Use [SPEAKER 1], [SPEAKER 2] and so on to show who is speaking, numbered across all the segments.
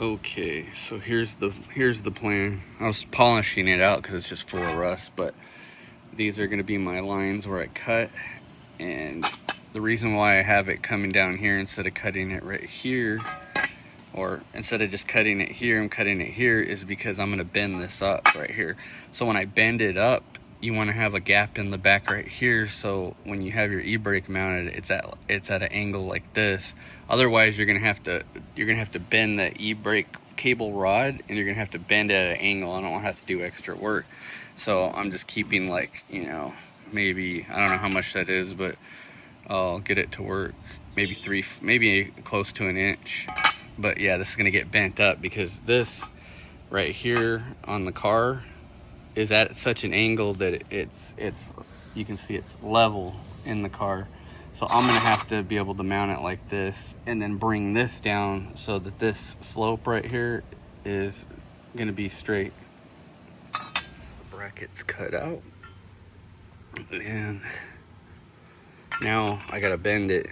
[SPEAKER 1] Okay, so here's the plan. I was polishing it out because it's just full of rust, but these are going to be my lines where I cut. And the reason why I have it coming down here instead of cutting it right here, or instead of just cutting it here, I'm cutting it here, is because I'm going to bend this up right here. So when I bend it up, you want to have a gap in the back right here, so when you have your e-brake mounted, it's at an angle like this. Otherwise you're gonna have to bend the e-brake cable rod, and you're gonna have to bend it at an angle. I don't want to have to do extra work, so I'm just keeping, like, you know, maybe, I don't know how much that is, but I'll get it to work maybe close to an inch. But yeah, this is gonna get bent up because this right here on the car is at such an angle that it's you can see it's level in the car. So I'm gonna have to be able to mount it like this and then bring this down so that this slope right here is gonna be straight. The bracket's cut out, and now I gotta bend it.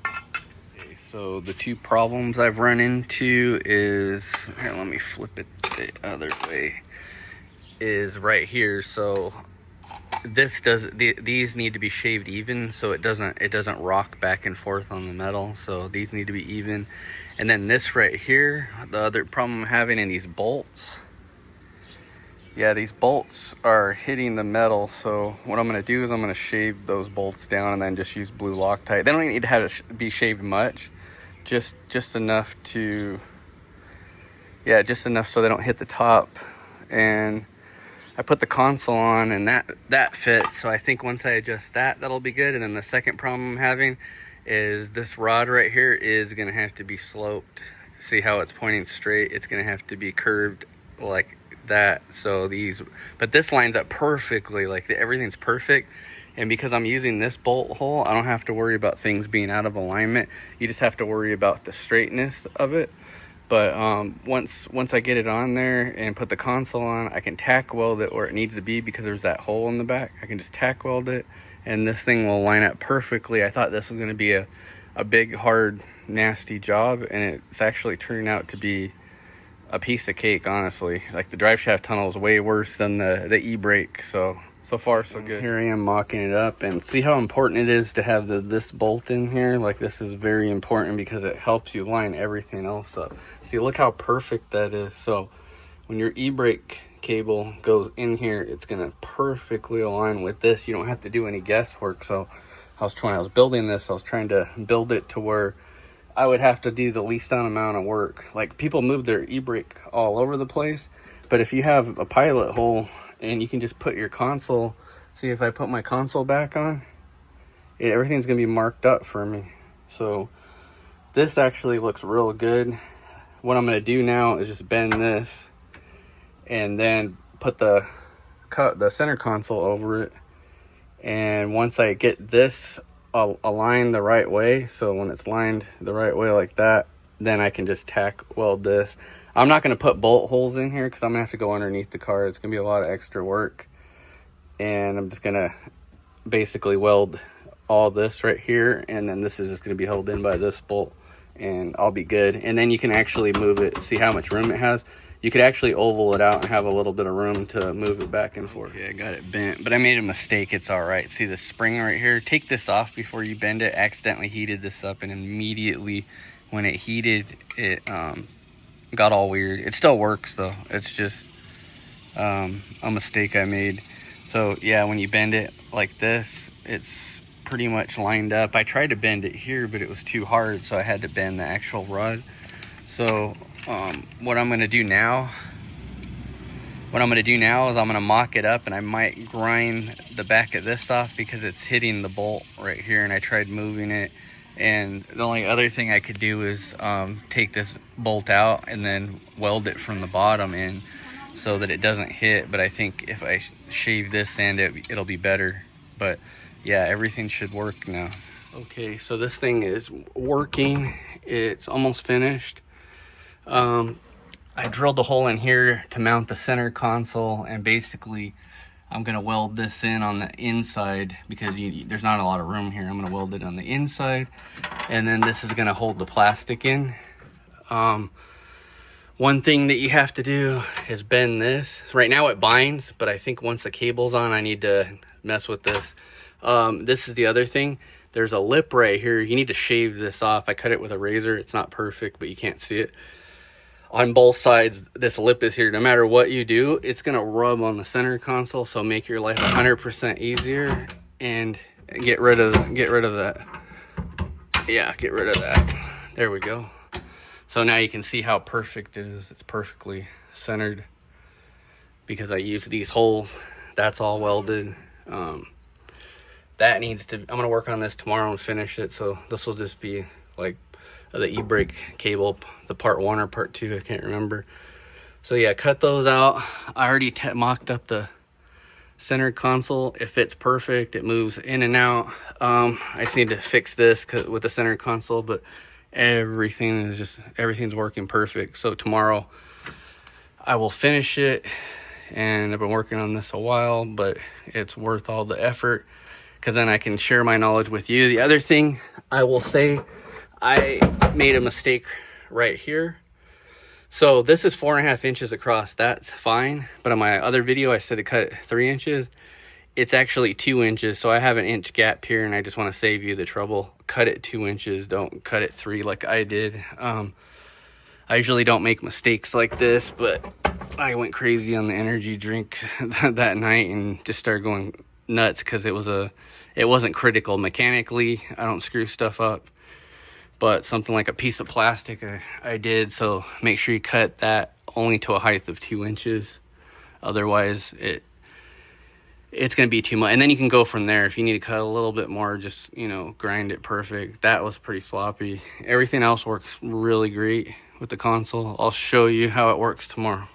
[SPEAKER 1] Okay, so the two problems I've run into is, here, let me flip it the other way, is right here. So these need to be shaved even so it doesn't rock back and forth on the metal. So these need to be even. And then this right here, the other problem I'm having in these bolts, yeah, these bolts are hitting the metal. So what I'm going to do is I'm going to shave those bolts down and then just use blue Loctite. They don't even need to have it be shaved much, just enough to, yeah, just enough so they don't hit the top. And I put the console on and that fits, so I think once I adjust that, that'll be good. And then the second problem I'm having is this rod right here is gonna have to be sloped. See how it's pointing straight? It's gonna have to be curved like that. So but this lines up perfectly, like everything's perfect. And because I'm using this bolt hole, I don't have to worry about things being out of alignment. You just have to worry about the straightness of it. But once I get it on there and put the console on, I can tack weld it where it needs to be because there's that hole in the back. I can just tack weld it, and this thing will line up perfectly. I thought this was going to be a big, hard, nasty job, and it's actually turning out to be a piece of cake, honestly. Like, the drive shaft tunnel is way worse than the e-brake. So far so good. Here I am mocking it up, and see how important it is to have this bolt in here. Like, this is very important because it helps you line everything else up. See, look how perfect that is. So when your e-brake cable goes in here, it's gonna perfectly align with this. You don't have to do any guesswork. So when I was building this, I was trying to build it to where I would have to do the least amount of work. Like, people move their e-brake all over the place, but if you have a pilot hole and you can just put your console, see, if I put my console back on, everything's gonna be marked up for me. So this actually looks real good. What I'm gonna do now is just bend this and then put the center console over it. And once I get this aligned the right way, so when it's lined the right way like that, then I can just tack weld this. I'm not going to put bolt holes in here because I'm going to have to go underneath the car. It's going to be a lot of extra work. And I'm just going to basically weld all this right here. And then this is just going to be held in by this bolt. And I'll be good. And then you can actually move it. See how much room it has? You could actually oval it out and have a little bit of room to move it back and forth. Okay, I got it bent, but I made a mistake. It's all right. See the spring right here? Take this off before you bend it. Accidentally heated this up, and immediately when it heated, it got all weird. It still works though. It's just a mistake I made. So yeah, when you bend it like this, it's pretty much lined up. I tried to bend it here, but it was too hard, so I had to bend the actual rod. So what I'm gonna do now is I'm gonna mock it up, and I might grind the back of this off because it's hitting the bolt right here, and I tried moving it. And the only other thing I could do is take this bolt out and then weld it from the bottom in so that it doesn't hit. But I think if I shave this end, it'll be better. But yeah, everything should work now. Okay, so this thing is working. It's almost finished. I drilled a hole in here to mount the center console, and basically I'm going to weld this in on the inside because there's not a lot of room here. I'm going to weld it on the inside, and then this is going to hold the plastic in. One thing that you have to do is bend this. Right now it binds, but I think once the cable's on, I need to mess with this. This is the other thing. There's a lip right here. You need to shave this off. I cut it with a razor. It's not perfect, but you can't see it. On both sides, this lip is here. No matter what you do, it's gonna rub on the center console, so make your life 100% easier and get rid of that. Yeah, get rid of that. There we go. So now you can see how perfect it is. It's perfectly centered because I used these holes. That's all welded. That needs to, I'm gonna work on this tomorrow and finish it. So this will just be like the E-brake cable, the part 1 or part 2, I can't remember. So yeah, cut those out. I already mocked up the center console. It fits perfect. It moves in and out. I just need to fix this with the center console, but everything's working perfect. So tomorrow I will finish it, and I've been working on this a while, but it's worth all the effort because then I can share my knowledge with you. The other thing I will say, I made a mistake right here. So this is 4.5 inches across. That's fine. But on my other video, I said to cut it 3 inches. It's actually 2 inches. So I have an inch gap here, and I just want to save you the trouble. Cut it 2 inches. Don't cut it 3 like I did. I usually don't make mistakes like this, but I went crazy on the energy drink that night and just started going nuts because it wasn't critical mechanically. I don't screw stuff up. But something like a piece of plastic I did. So make sure you cut that only to a height of 2 inches. Otherwise it's going to be too much. And then you can go from there. If you need to cut a little bit more, just, you know, grind it perfect. That was pretty sloppy. Everything else works really great with the console. I'll show you how it works tomorrow.